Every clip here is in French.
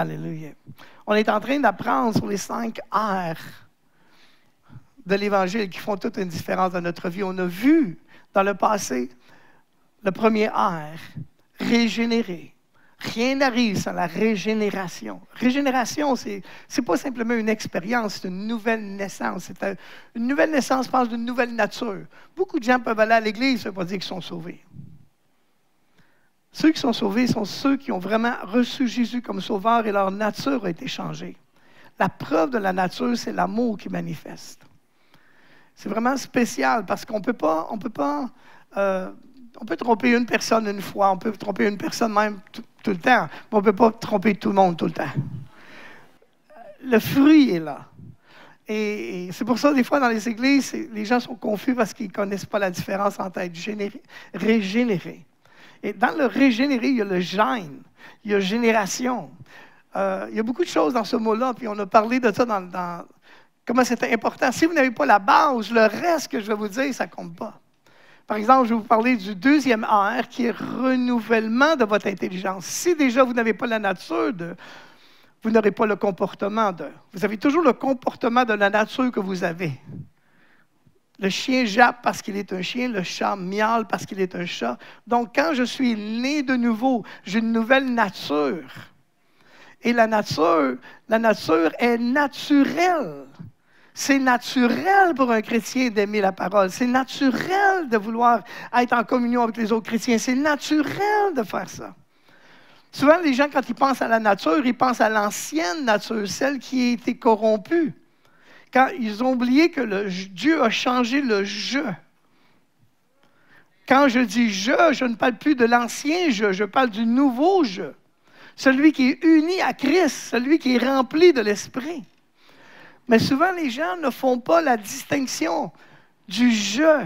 Alléluia. On est en train d'apprendre sur les 5 R de l'Évangile qui font toute une différence dans notre vie. On a vu dans le passé le premier R, régénérer. Rien n'arrive sans la régénération. Régénération, c'est pas simplement une expérience, c'est une nouvelle naissance. Une nouvelle naissance parle d'une nouvelle nature. Beaucoup de gens peuvent aller à l'Église, ça ne veut pas dire qu'ils sont sauvés. Ceux qui sont sauvés sont ceux qui ont vraiment reçu Jésus comme sauveur et leur nature a été changée. La preuve de la nature, c'est l'amour qui manifeste. C'est vraiment spécial parce qu'on peut tromper une personne une fois, on peut tromper une personne même tout le temps, mais on ne peut pas tromper tout le monde tout le temps. Le fruit est là. Et c'est pour ça, des fois, dans les églises, les gens sont confus parce qu'ils ne connaissent pas la différence entre être régénéré. Et dans le régénérer, il y a le gène, il y a génération. Il y a beaucoup de choses dans ce mot-là, puis on a parlé de ça dans comment c'était important. Si vous n'avez pas la base, le reste que je vais vous dire, ça ne compte pas. Par exemple, je vais vous parler du deuxième R, qui est renouvellement de votre intelligence. Si déjà vous n'avez pas la nature de, vous n'aurez pas le comportement de. Vous avez toujours le comportement de la nature que vous avez. Le chien jappe parce qu'il est un chien, le chat miaule parce qu'il est un chat. Donc, quand je suis né de nouveau, j'ai une nouvelle nature. Et la nature est naturelle. C'est naturel pour un chrétien d'aimer la parole. C'est naturel de vouloir être en communion avec les autres chrétiens. C'est naturel de faire ça. Souvent, les gens, quand ils pensent à la nature, ils pensent à l'ancienne nature, celle qui a été corrompue. Quand ils ont oublié que Dieu a changé le « je ». Quand je dis « je ne parle plus de l'ancien « je parle du nouveau « je ». Celui qui est uni à Christ, celui qui est rempli de l'Esprit. Mais souvent, les gens ne font pas la distinction du « je ».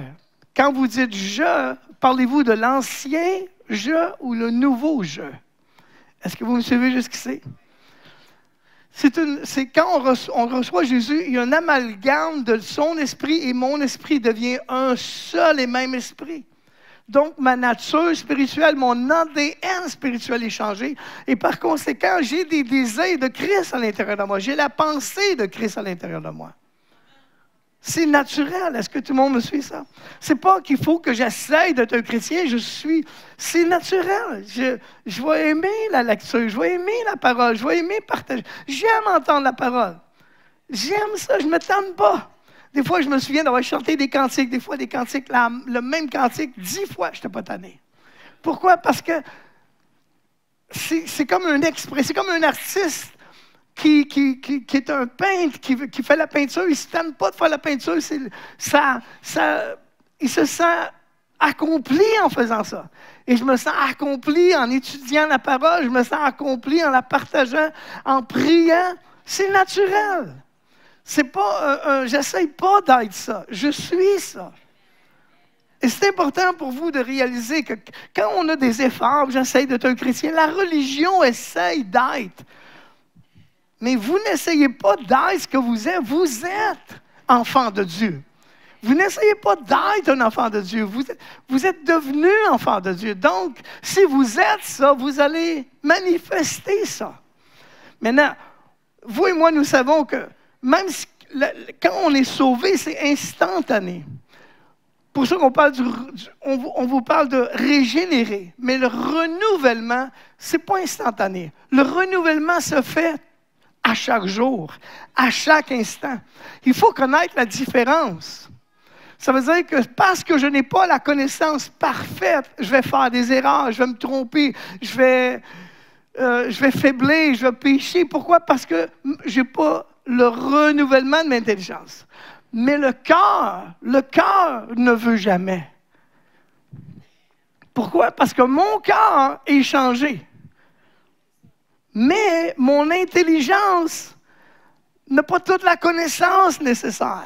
Quand vous dites « je », parlez-vous de l'ancien « je » ou le nouveau « je ». Est-ce que vous me suivez jusqu'ici? C'est quand on reçoit Jésus, il y a un amalgame de son esprit et mon esprit devient un seul et même esprit. Donc, ma nature spirituelle, mon ADN spirituel est changé. Et par conséquent, j'ai des désirs de Christ à l'intérieur de moi. J'ai la pensée de Christ à l'intérieur de moi. C'est naturel. Est-ce que tout le monde me suit ça? C'est pas qu'il faut que j'essaye d'être un chrétien. C'est naturel. Je vais aimer la lecture. Je vais aimer la parole. Je vais aimer partager. J'aime entendre la parole. J'aime ça. Je ne me tente pas. Des fois, je me souviens d'avoir chanté des cantiques. Des fois, des cantiques, le même cantique, 10 fois, je n'étais pas tanné. Pourquoi? Parce que c'est comme un exprès. C'est comme un artiste qui est un peintre, qui fait la peinture. Il ne se tente pas de faire la peinture. Il se sent accompli en faisant ça. Et je me sens accompli en étudiant la parole. Je me sens accompli en la partageant, en priant. C'est naturel. C'est pas, j'essaye pas d'être ça. Je suis ça. Et c'est important pour vous de réaliser que quand on a des efforts, j'essaye d'être un chrétien, la religion essaye d'être. Mais vous n'essayez pas d'être ce que vous êtes. Vous êtes enfant de Dieu. Vous n'essayez pas d'être un enfant de Dieu. Vous êtes devenu enfant de Dieu. Donc, si vous êtes ça, vous allez manifester ça. Maintenant, vous et moi, nous savons que même quand on est sauvé, c'est instantané. Pour ça qu'on parle on vous parle de régénérer. Mais le renouvellement, ce n'est pas instantané. Le renouvellement se fait à chaque jour, à chaque instant. Il faut connaître la différence. Ça veut dire que parce que je n'ai pas la connaissance parfaite, je vais faire des erreurs, je vais me tromper, je vais faiblir, je vais pécher. Pourquoi? Parce que je n'ai pas le renouvellement de mon intelligence. Mais le cœur ne veut jamais. Pourquoi? Parce que mon cœur est changé. Mais mon intelligence n'a pas toute la connaissance nécessaire.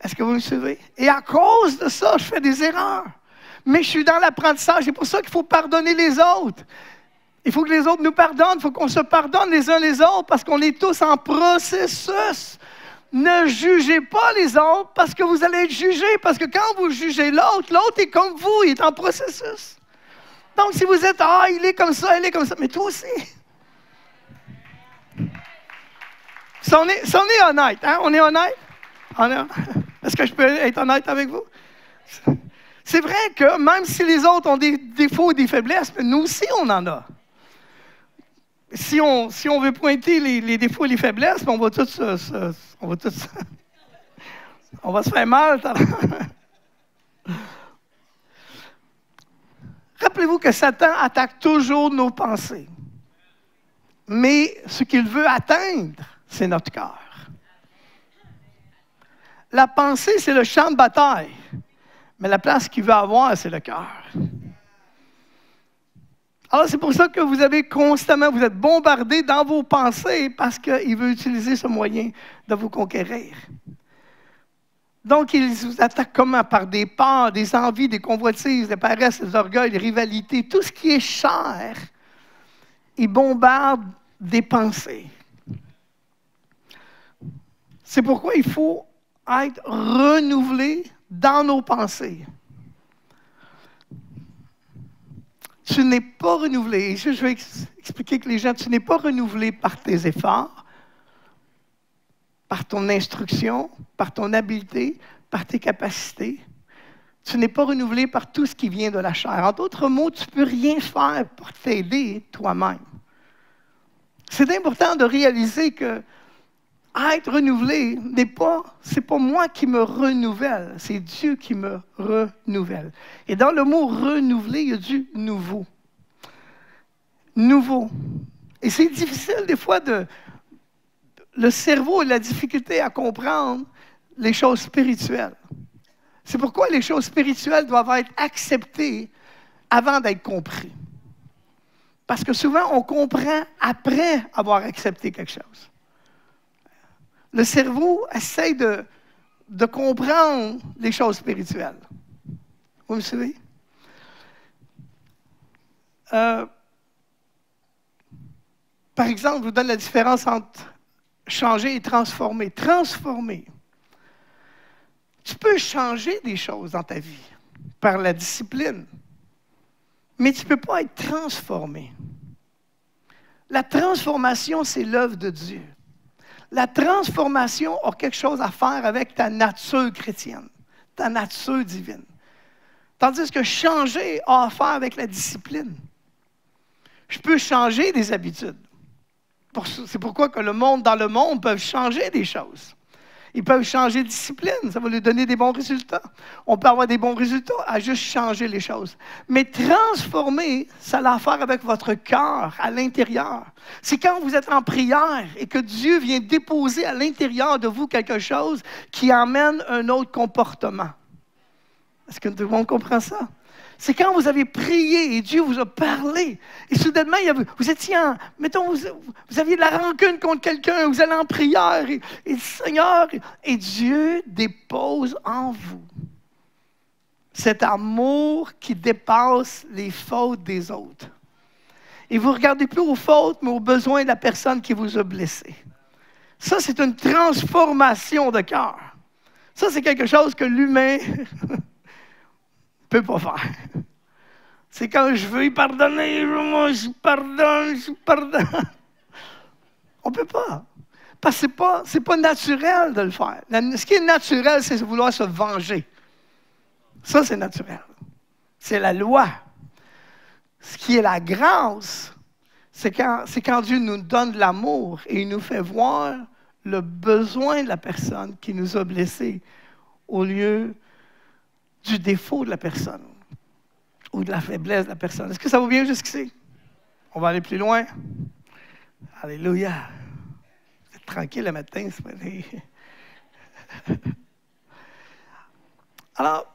Est-ce que vous me suivez? Et à cause de ça, je fais des erreurs. Mais je suis dans l'apprentissage. C'est pour ça qu'il faut pardonner les autres. Il faut que les autres nous pardonnent. Il faut qu'on se pardonne les uns les autres parce qu'on est tous en processus. Ne jugez pas les autres parce que vous allez être jugés. Parce que quand vous jugez l'autre, l'autre est comme vous, il est en processus. Donc, si vous êtes, il est comme ça, mais toi aussi. Si on est honnête, hein? On est honnête? Est-ce que je peux être honnête avec vous? C'est vrai que même si les autres ont des défauts et des faiblesses, nous aussi, on en a. Si on veut pointer les défauts et les faiblesses, on va tous on va se faire mal. Rappelez-vous que Satan attaque toujours nos pensées. Mais ce qu'il veut atteindre, c'est notre cœur. La pensée, c'est le champ de bataille. Mais la place qu'il veut avoir, c'est le cœur. Alors, c'est pour ça que vous êtes bombardé dans vos pensées parce qu'il veut utiliser ce moyen de vous conquérir. Donc, il vous attaque comment? Par des peurs, des envies, des convoitises, des paresses, des orgueils, des rivalités, tout ce qui est cher. Il bombarde des pensées. C'est pourquoi il faut être renouvelé dans nos pensées. Tu n'es pas renouvelé. Je vais expliquer que les gens, tu n'es pas renouvelé par tes efforts, par ton instruction, par ton habileté, par tes capacités. Tu n'es pas renouvelé par tout ce qui vient de la chair. En d'autres mots, tu ne peux rien faire pour t'aider toi-même. C'est important de réaliser que être renouvelé c'est pas moi qui me renouvelle, c'est Dieu qui me renouvelle. Et dans le mot renouveler, il y a du nouveau. Nouveau. Et c'est difficile des fois le cerveau a la difficulté à comprendre les choses spirituelles. C'est pourquoi les choses spirituelles doivent être acceptées avant d'être comprises. Parce que souvent, on comprend après avoir accepté quelque chose. Le cerveau essaie de comprendre les choses spirituelles. Vous me suivez? Par exemple, je vous donne la différence entre changer et transformer. Transformer. Tu peux changer des choses dans ta vie par la discipline, mais tu ne peux pas être transformé. La transformation, c'est l'œuvre de Dieu. La transformation a quelque chose à faire avec ta nature chrétienne, ta nature divine. Tandis que changer a à faire avec la discipline. Je peux changer des habitudes. C'est pourquoi que dans le monde, peuvent changer des choses. Ils peuvent changer de discipline, ça va lui donner des bons résultats. On peut avoir des bons résultats à juste changer les choses. Mais transformer, ça a à faire avec votre cœur à l'intérieur. C'est quand vous êtes en prière et que Dieu vient déposer à l'intérieur de vous quelque chose qui amène un autre comportement. Est-ce que tout le monde comprend ça? C'est quand vous avez prié et Dieu vous a parlé. Et soudainement, vous étiez mettons, vous aviez de la rancune contre quelqu'un, vous allez en prière et Seigneur, et Dieu dépose en vous cet amour qui dépasse les fautes des autres. Et vous ne regardez plus aux fautes, mais aux besoins de la personne qui vous a blessé. Ça, c'est une transformation de cœur. Ça, c'est quelque chose que l'humain ne peut pas faire. C'est quand je veux y pardonner, moi je pardonne. On ne peut pas. Parce que ce n'est pas naturel de le faire. Ce qui est naturel, c'est de vouloir se venger. Ça, c'est naturel. C'est la loi. Ce qui est la grâce, c'est quand Dieu nous donne de l'amour et il nous fait voir le besoin de la personne qui nous a blessés au lieu du défaut de la personne ou de la faiblesse de la personne. Est-ce que ça va bien jusqu'ici? On va aller plus loin. Alléluia. Vous êtes tranquille le matin, c'est pas vrai. Alors,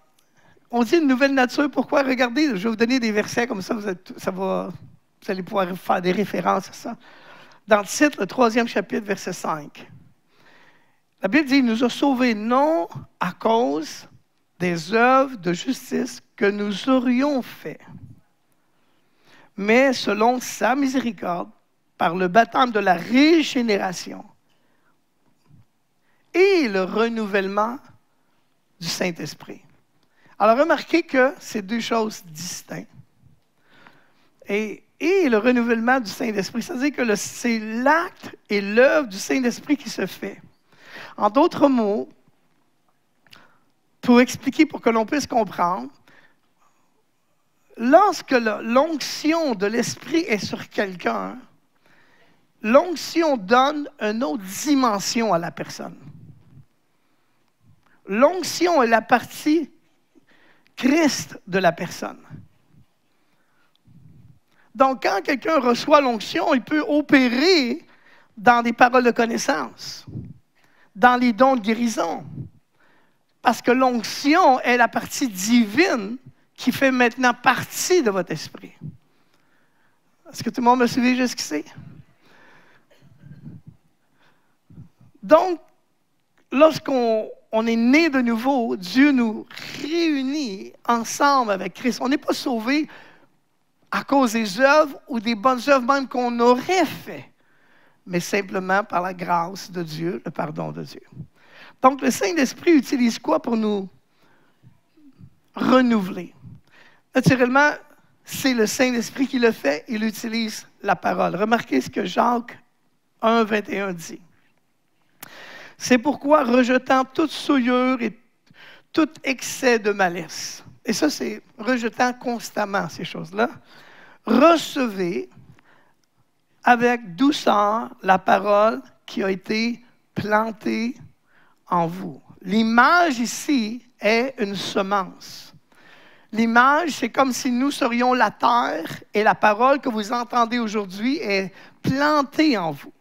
on dit une nouvelle nature. Pourquoi? Regardez, je vais vous donner des versets comme ça, vous allez pouvoir faire des références à ça. Dans le titre, le 3e chapitre, verset 5. La Bible dit, il nous a sauvés non à cause des œuvres de justice que nous aurions fait, mais selon sa miséricorde, par le baptême de la régénération et le renouvellement du Saint-Esprit. Alors, remarquez que c'est deux choses distinctes. Et et le renouvellement du Saint-Esprit. C'est-à-dire que c'est l'acte et l'œuvre du Saint-Esprit qui se fait. En d'autres mots, pour expliquer, pour que l'on puisse comprendre, lorsque l'onction de l'Esprit est sur quelqu'un, l'onction donne une autre dimension à la personne. L'onction est la partie Christ de la personne. Donc, quand quelqu'un reçoit l'onction, il peut opérer dans des paroles de connaissance, dans les dons de guérison. Parce que l'onction est la partie divine qui fait maintenant partie de votre esprit. Est-ce que tout le monde me suit jusqu'ici? Donc, lorsqu'on est né de nouveau, Dieu nous réunit ensemble avec Christ. On n'est pas sauvés à cause des œuvres ou des bonnes œuvres même qu'on aurait fait, mais simplement par la grâce de Dieu, le pardon de Dieu. Donc, le Saint-Esprit utilise quoi pour nous renouveler? Naturellement, c'est le Saint-Esprit qui le fait, il utilise la parole. Remarquez ce que Jacques 1, 21 dit. C'est pourquoi, rejetant toute souillure et tout excès de malice, et ça, c'est rejetant constamment ces choses-là, recevez avec douceur la parole qui a été plantée en vous. L'image ici est une semence. L'image, c'est comme si nous serions la terre et la parole que vous entendez aujourd'hui est plantée en vous.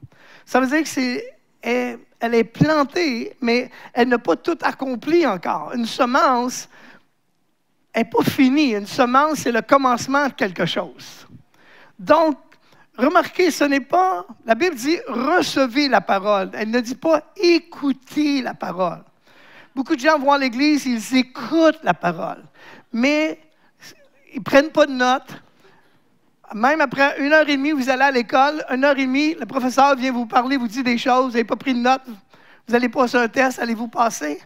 Ça veut dire que elle est plantée, mais elle n'a pas tout accompli encore. Une semence n'est pas finie. Une semence, c'est le commencement de quelque chose. Donc, remarquez, ce n'est pas... La Bible dit « recevez la parole ». Elle ne dit pas « écoutez la parole ». Beaucoup de gens vont à l'Église, ils écoutent la parole, mais ils ne prennent pas de notes. Même après 1h30, vous allez à l'école, 1h30, le professeur vient vous parler, vous dit des choses, vous n'avez pas pris de notes, vous allez passer un test, allez-vous passer?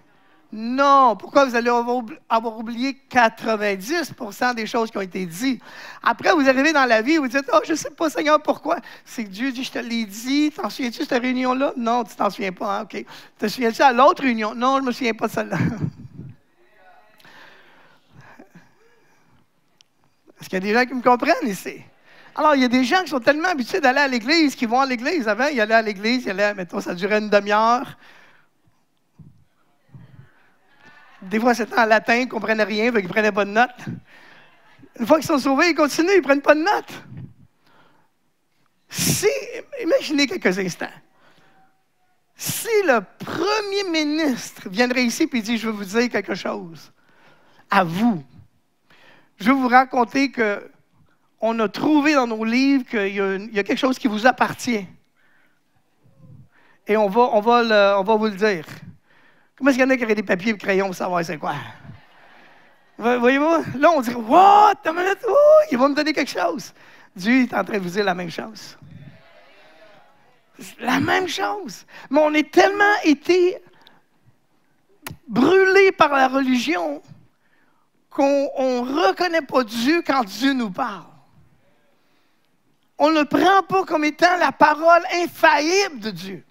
Non. Pourquoi vous allez avoir oublié 90% des choses qui ont été dites? Après, vous arrivez dans la vie, vous dites, « Oh, je ne sais pas, Seigneur, pourquoi? » C'est que Dieu dit, « Je te l'ai dit. T'en souviens-tu de cette réunion-là? » Non, tu t'en souviens pas, hein? OK. Te souviens-tu à l'autre réunion? Non, je ne me souviens pas de celle-là. Est-ce qu'il y a des gens qui me comprennent ici? Alors, il y a des gens qui sont tellement habitués d'aller à l'église, qui vont à l'église. Avant, ils allaient à l'église, mettons, ça durait une demi-heure. Des fois, c'était en latin, ils ne comprenaient rien, ils ne prenaient pas de notes. Une fois qu'ils sont sauvés, ils continuent, ils ne prennent pas de notes. Imaginez quelques instants. Si le premier ministre viendrait ici et dit, « Je veux vous dire quelque chose, à vous. Je veux vous raconter qu'on a trouvé dans nos livres qu'il y a quelque chose qui vous appartient. Et on va vous le dire. » Comment est-ce qu'il y en a qui auraient des papiers et des crayons pour savoir c'est quoi? Voyez-vous? Là, on dirait, « What? Il va me donner quelque chose. » Dieu est en train de vous dire la même chose. La même chose. Mais on est tellement été brûlés par la religion qu'on ne reconnaît pas Dieu quand Dieu nous parle. On ne le prend pas comme étant la parole infaillible de Dieu.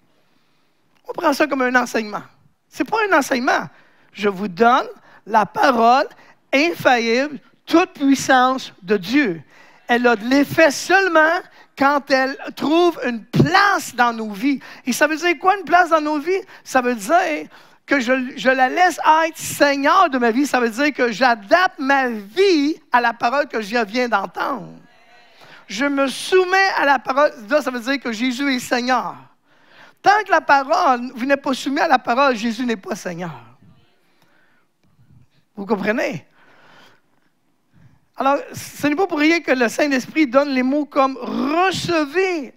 On prend ça comme un enseignement. Ce n'est pas un enseignement. Je vous donne la parole infaillible, toute puissance de Dieu. Elle a de l'effet seulement quand elle trouve une place dans nos vies. Et ça veut dire quoi, une place dans nos vies? Ça veut dire que je la laisse être Seigneur de ma vie. Ça veut dire que j'adapte ma vie à la parole que je viens d'entendre. Je me soumets à la parole. Ça veut dire que Jésus est Seigneur. Tant que la parole, vous n'êtes pas soumis à la parole, Jésus n'est pas Seigneur. Vous comprenez? Alors, ce n'est pas pour rien que le Saint-Esprit donne les mots comme « recevez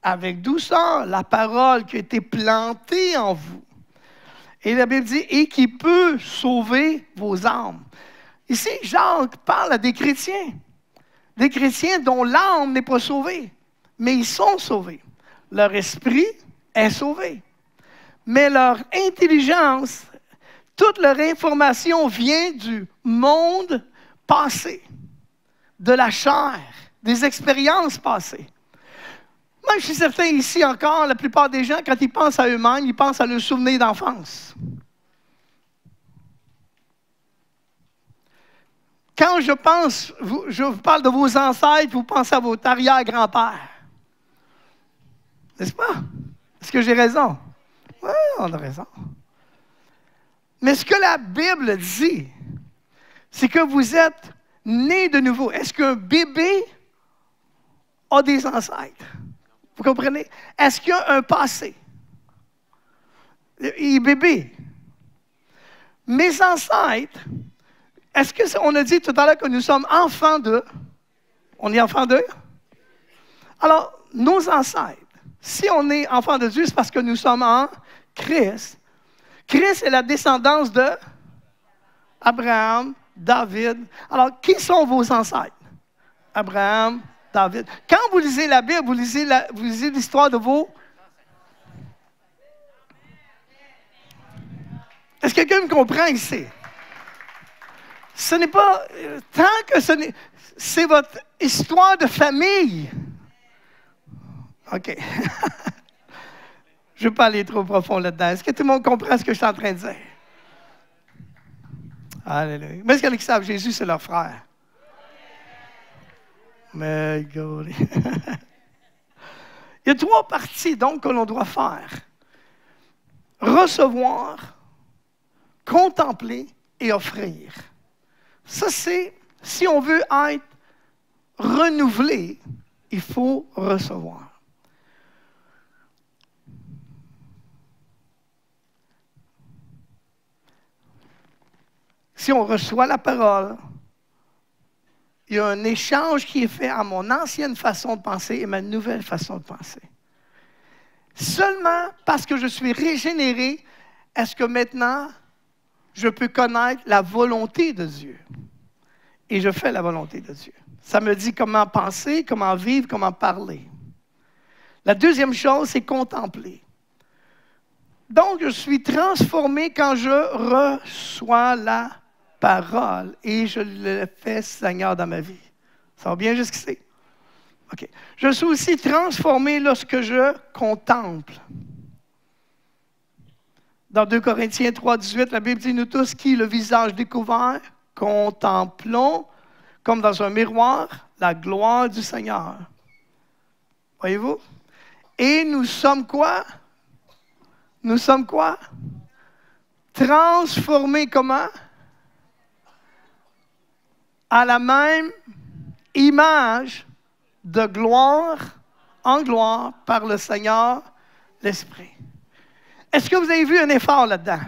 avec douceur la parole qui a été plantée en vous ». Et la Bible dit « et qui peut sauver vos âmes ». Ici, Jacques parle à des chrétiens dont l'âme n'est pas sauvée, mais ils sont sauvés. Leur esprit est sauvé. Mais leur intelligence, toute leur information vient du monde passé, de la chair, des expériences passées. Moi, je suis certain ici encore, la plupart des gens, quand ils pensent à eux-mêmes, ils pensent à leurs souvenirs d'enfance. Quand je vous parle de vos ancêtres, vous pensez à votre arrière-grand-père. N'est-ce pas? Est-ce que j'ai raison? Oui, on a raison. Mais ce que la Bible dit, c'est que vous êtes nés de nouveau. Est-ce qu'un bébé a des ancêtres? Vous comprenez? Est-ce qu'il y a un passé? Il est bébé. Mes ancêtres, est-ce qu'on a dit tout à l'heure que nous sommes enfants d'eux? On est enfants d'eux? Alors, nos ancêtres, si on est enfants de Dieu, c'est parce que nous sommes en Christ. Christ est la descendance de Abraham, David. Alors, qui sont vos ancêtres? Abraham, David. Quand vous lisez la Bible, vous lisez l'histoire de vos... Est-ce que quelqu'un me comprend ici? Ce n'est pas... Tant que c'est votre histoire de famille. OK. Je ne veux pas aller trop profond là-dedans. Est-ce que tout le monde comprend ce que je suis en train de dire? Alléluia. Mais est-ce qu'il y en a qui savent Jésus, c'est leur frère? Mais God. Il y a 3 parties, donc, que l'on doit faire. Recevoir, contempler et offrir. Ça, c'est, si on veut être renouvelé, il faut recevoir. Si on reçoit la parole, il y a un échange qui est fait à mon ancienne façon de penser et ma nouvelle façon de penser. Seulement parce que je suis régénéré, est-ce que maintenant, je peux connaître la volonté de Dieu? Et je fais la volonté de Dieu. Ça me dit comment penser, comment vivre, comment parler. La deuxième chose, c'est contempler. Donc, je suis transformé quand je reçois la parole et je le fais Seigneur dans ma vie. Ça va bien jusqu'ici? OK. Je suis aussi transformé lorsque je contemple. Dans 2 Corinthiens 3, 18, la Bible dit, nous tous qui, le visage découvert, contemplons, comme dans un miroir, la gloire du Seigneur. Voyez-vous? Et nous sommes quoi? Nous sommes quoi? Transformés comment? À la même image de gloire en gloire par le Seigneur, l'Esprit. Est-ce que vous avez vu un effort là-dedans?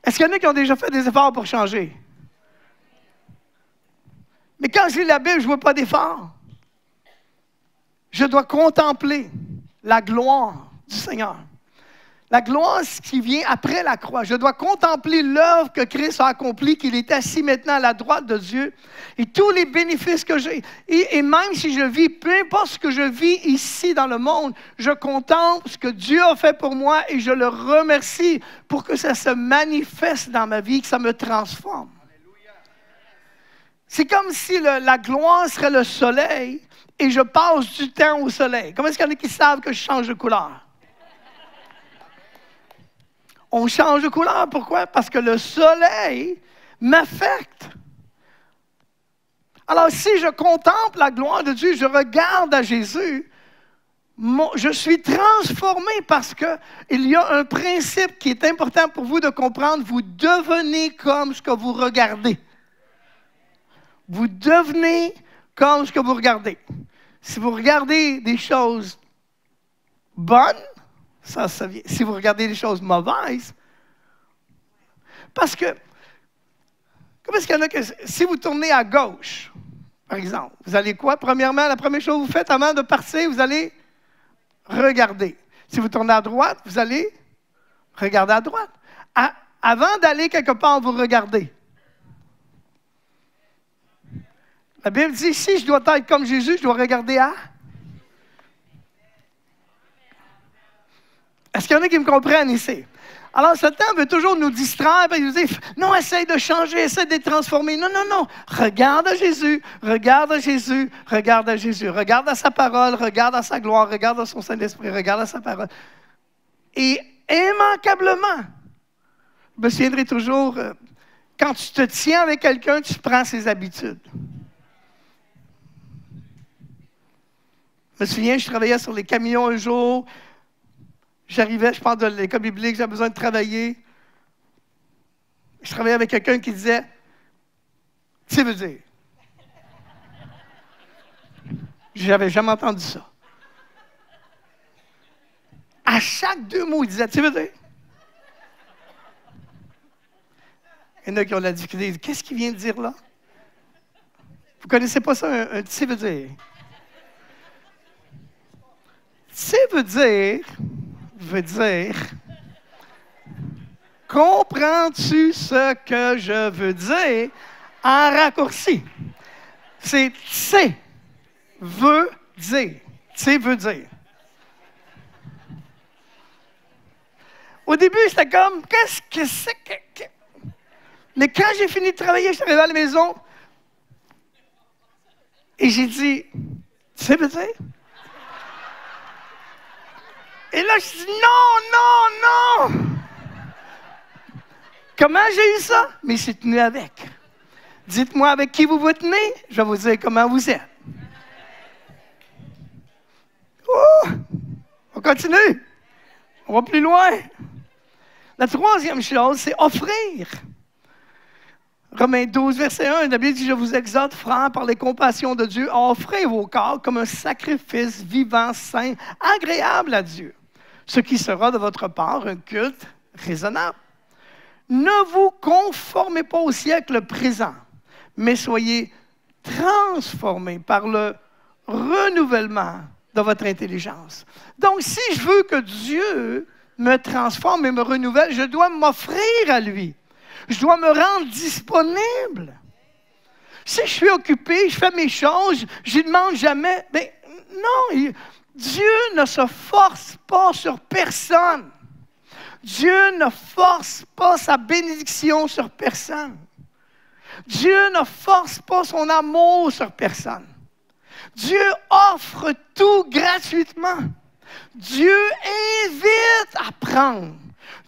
Est-ce qu'il y en a qui ont déjà fait des efforts pour changer? Mais quand je lis la Bible, je ne vois pas d'effort. Je dois contempler la gloire du Seigneur. La gloire, ce qui vient après la croix. Je dois contempler l'œuvre que Christ a accomplie, qu'il est assis maintenant à la droite de Dieu, et tous les bénéfices que j'ai. Et même si je vis, peu importe ce que je vis ici dans le monde, je contemple ce que Dieu a fait pour moi et je le remercie pour que ça se manifeste dans ma vie, que ça me transforme. C'est comme si la gloire serait le soleil et je passe du temps au soleil. Comment est-ce qu'il y en a qui savent que je change de couleur? On change de couleur. Pourquoi? Parce que le soleil m'affecte. Alors, si je contemple la gloire de Dieu, je regarde à Jésus, je suis transformé parce qu'il y a un principe qui est important pour vous de comprendre. Vous devenez comme ce que vous regardez. Vous devenez comme ce que vous regardez. Si vous regardez des choses bonnes, ça vient. Si vous regardez des choses mauvaises, parce que, comment est-ce qu'il y en a que, si vous tournez à gauche, par exemple, vous allez quoi? Premièrement, la première chose que vous faites avant de partir, vous allez regarder. Si vous tournez à droite, vous allez regarder à droite. Avant d'aller quelque part, vous regardez. La Bible dit, si je dois être comme Jésus, je dois regarder à... Est-ce qu'il y en a qui me comprennent ici? Alors, Satan veut toujours nous distraire, il nous dit, non, essaye de changer, essaye d'être transformé. Non, non, non. Regarde à Jésus, regarde à Jésus, regarde à Jésus. Regarde à sa parole, regarde à sa gloire, regarde à son Saint-Esprit, regarde à sa parole. Et immanquablement, je me souviendrai toujours, quand tu te tiens avec quelqu'un, tu prends ses habitudes. Je me souviens, je travaillais sur les camions un jour. J'arrivais, je pense, de l'école biblique, j'avais besoin de travailler. Je travaillais avec quelqu'un qui disait, tu sais, veut dire. J'avais jamais entendu ça. À chaque 2 mots, il disait, tu sais, veut dire. Il y en a qui ont la difficulté, ils disent, qu'est-ce qu'il vient de dire là? Vous ne connaissez pas ça, un tu sais, veut dire? Tu sais, veut dire, comprends-tu ce que je veux dire en raccourci? C'est tu veut dire. Tu veut dire. Au début, c'était comme, qu'est-ce que c'est que... Mais quand j'ai fini de travailler, je suis arrivé à la maison et j'ai dit, tu sais veut dire? Et là, je dis, non, non, non! Comment j'ai eu ça? Mais je suis tenu avec. Dites-moi avec qui vous vous tenez, je vais vous dire comment vous êtes. Oh! On continue. On va plus loin. La troisième chose, c'est offrir. Romains 12, verset 1, la Bible dit, je vous exhorte, frères, par les compassions de Dieu, à offrir vos corps comme un sacrifice vivant, saint, agréable à Dieu, ce qui sera de votre part un culte raisonnable. Ne vous conformez pas au siècle présent, mais soyez transformés par le renouvellement de votre intelligence. Donc, si je veux que Dieu me transforme et me renouvelle, je dois m'offrir à lui. Je dois me rendre disponible. Si je suis occupé, je fais mes choses, je ne demande jamais. Ben, non, Dieu ne se force pas sur personne. Dieu ne force pas sa bénédiction sur personne. Dieu ne force pas son amour sur personne. Dieu offre tout gratuitement. Dieu invite à prendre.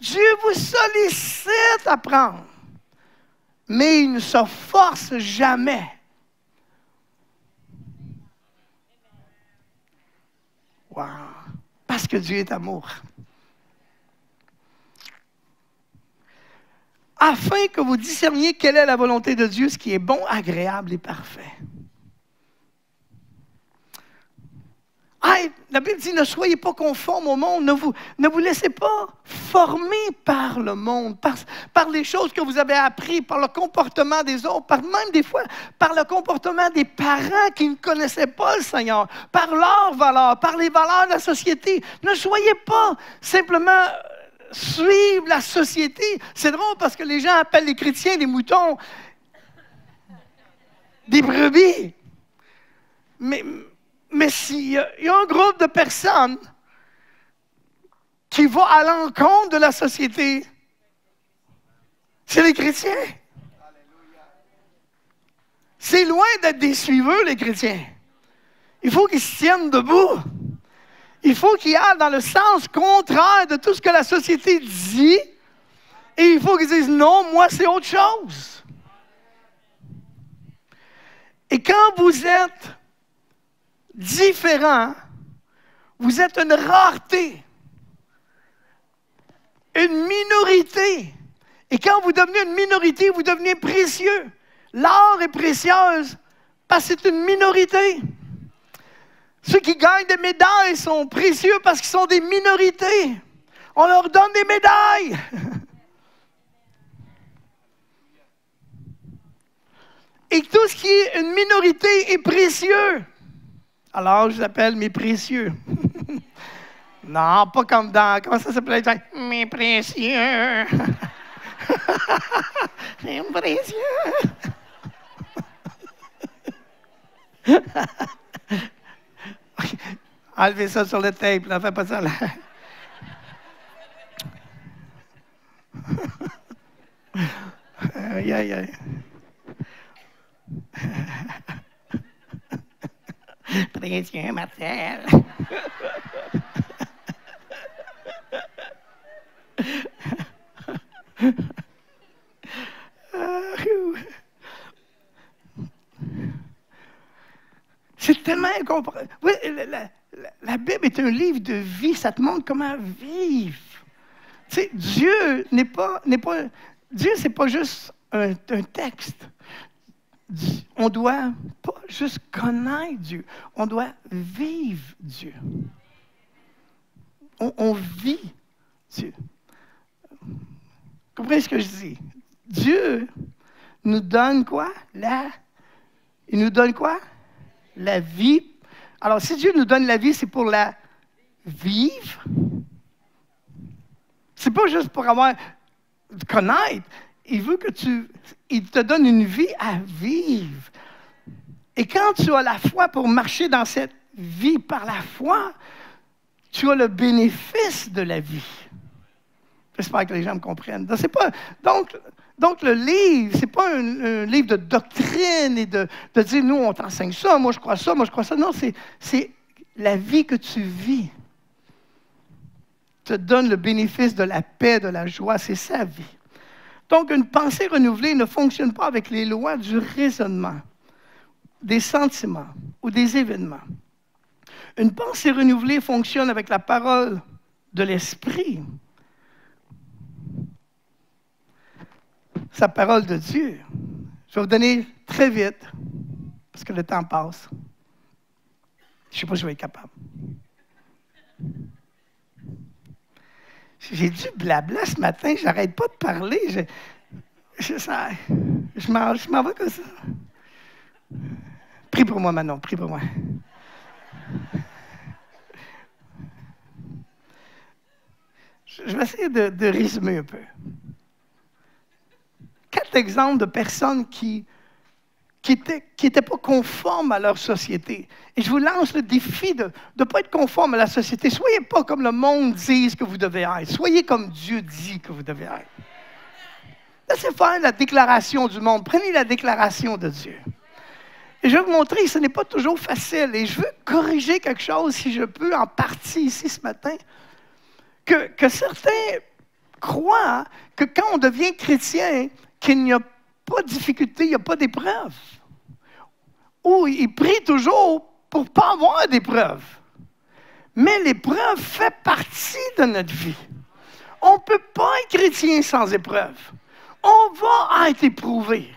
Dieu vous sollicite à prendre. Mais il ne se force jamais. Wow! Parce que Dieu est amour. Afin que vous discerniez quelle est la volonté de Dieu, ce qui est bon, agréable et parfait. La Bible dit, ne soyez pas conformes au monde, ne vous laissez pas former par le monde, par les choses que vous avez apprises, par le comportement des autres, même des fois par le comportement des parents qui ne connaissaient pas le Seigneur, par leurs valeurs, par les valeurs de la société. Ne soyez pas simplement suivre la société. C'est drôle parce que les gens appellent les chrétiens des moutons, des brebis. Mais s'il y a un groupe de personnes qui va à l'encontre de la société, c'est les chrétiens. C'est loin d'être des suiveurs, les chrétiens. Il faut qu'ils se tiennent debout. Il faut qu'ils aillent dans le sens contraire de tout ce que la société dit. Et il faut qu'ils disent, non, moi, c'est autre chose. Et quand vous êtes différent, vous êtes une rareté, une minorité. Et quand vous devenez une minorité, vous devenez précieux. L'or est précieuse parce que c'est une minorité. Ceux qui gagnent des médailles sont précieux parce qu'ils sont des minorités. On leur donne des médailles. Et tout ce qui est une minorité est précieux. Alors, je l'appelle mes précieux. Non, pas comme dans... Comment ça s'appelait? Mes précieux. Mes précieux. Enlevez ça sur le tape, là, fais pas ça là. Aïe, aïe, aïe. Précieux Marcel. C'est tellement incompréhensible. Oui, la Bible est un livre de vie. Ça te montre comment vivre. Tu sais, Dieu n'est pas... Dieu, c'est pas juste un texte. On doit pas juste connaître Dieu. On doit vivre Dieu. On vit Dieu. Comprenez ce que je dis? Dieu nous donne quoi? Il nous donne quoi? La vie. Alors, si Dieu nous donne la vie, c'est pour la vivre. C'est pas juste pour connaître. Il veut que il te donne une vie à vivre. Et quand tu as la foi pour marcher dans cette vie par la foi, tu as le bénéfice de la vie. J'espère que les gens me comprennent. Donc le livre, ce n'est pas un livre de doctrine et de dire, nous, on t'enseigne ça, moi je crois ça, moi je crois ça. Non, c'est la vie que tu vis. Te donne le bénéfice de la paix, de la joie, c'est sa vie. Donc, une pensée renouvelée ne fonctionne pas avec les lois du raisonnement, des sentiments ou des événements. Une pensée renouvelée fonctionne avec la parole de l'Esprit. Sa parole de Dieu. Je vais vous donner très vite, parce que le temps passe. Je ne sais pas si je vais être capable. J'ai du blabla ce matin, j'arrête pas de parler. Je m'en vais comme ça. Prie pour moi, Manon, prie pour moi. Je vais essayer de résumer un peu. 4 exemples de personnes qui n'étaient pas conformes à leur société. Et je vous lance le défi de ne pas être conforme à la société. Soyez pas comme le monde dit que vous devez être. Soyez comme Dieu dit que vous devez être. Laissez faire la déclaration du monde. Prenez la déclaration de Dieu. Et je vais vous montrer que ce n'est pas toujours facile. Et je veux corriger quelque chose, si je peux, en partie ici ce matin, que certains croient que quand on devient chrétien, qu'il n'y a pas de difficulté, il n'y a pas d'épreuve. Ou ils prient toujours pour ne pas avoir d'épreuve. Mais l'épreuve fait partie de notre vie. On ne peut pas être chrétien sans épreuve. On va être éprouvé.